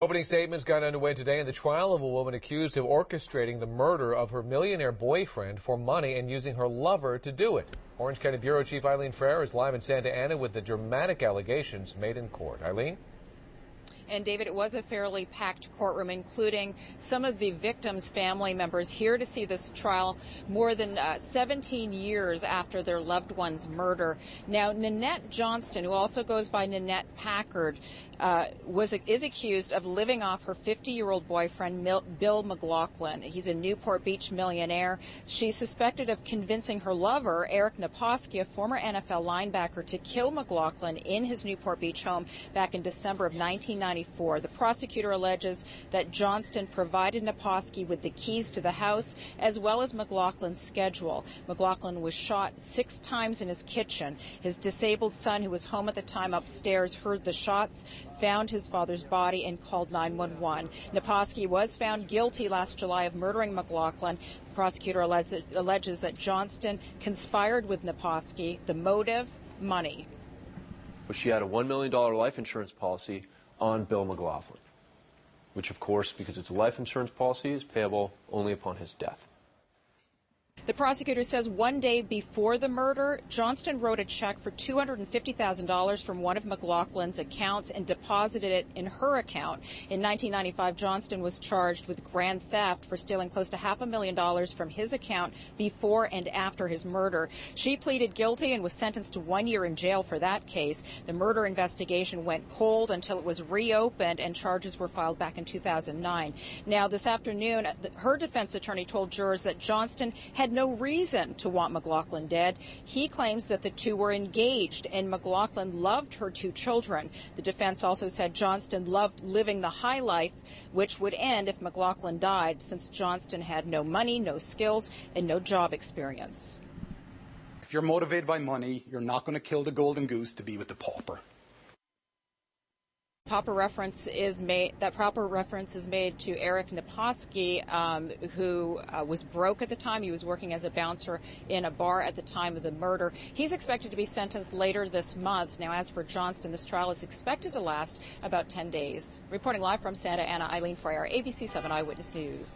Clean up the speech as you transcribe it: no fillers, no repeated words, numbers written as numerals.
Opening statements got underway today in the trial of a woman accused of orchestrating the murder of her millionaire boyfriend for money and using her lover to do it. Orange County Bureau Chief Eileen Frere is live in Santa Ana with the dramatic allegations made in court. Eileen? And David, it was a fairly packed courtroom, including some of the victims' family members here to see this trial more than 17 years after their loved one's murder. Now, Nanette Johnston, who also goes by Nanette Packard, is accused of living off her 50-year-old boyfriend, Bill McLaughlin. He's a Newport Beach millionaire. She's suspected of convincing her lover, Eric Naposki, a former NFL linebacker, to kill McLaughlin in his Newport Beach home back in December of 1994. The prosecutor alleges that Johnston provided Naposki with the keys to the house as well as McLaughlin's schedule. McLaughlin was shot 6 times in his kitchen. His disabled son, who was home at the time upstairs, heard the shots, found his father's body, and called 911. Naposki was found guilty last July of murdering McLaughlin. The prosecutor alleges that Johnston conspired with Naposki. The motive? Money. She had a $1 million life insurance policy on Bill McLaughlin, which, of course, because it's a life insurance policy, is payable only upon his death. The prosecutor says one day before the murder, Johnston wrote a check for $250,000 from one of McLaughlin's accounts and deposited it in her account. In 1995, Johnston was charged with grand theft for stealing close to $500,000 from his account before and after his murder. She pleaded guilty and was sentenced to 1 year in jail for that case. The murder investigation went cold until it was reopened and charges were filed back in 2009. Now, this afternoon, her defense attorney told jurors that Johnston had no reason to want McLaughlin dead. He claims that the two were engaged and McLaughlin loved her 2 children. The defense also said Johnston loved living the high life, which would end if McLaughlin died, since Johnston had no money, no skills, and no job experience. If you're motivated by money, you're not going to kill the golden goose to be with the pauper. Proper reference is made to Eric Naposki, who was broke at the time. He was working as a bouncer in a bar at the time of the murder. He's expected to be sentenced later this month. Now, as for Johnston, this trial is expected to last about 10 days. Reporting live from Santa Ana, Eileen Frere, ABC 7 Eyewitness News.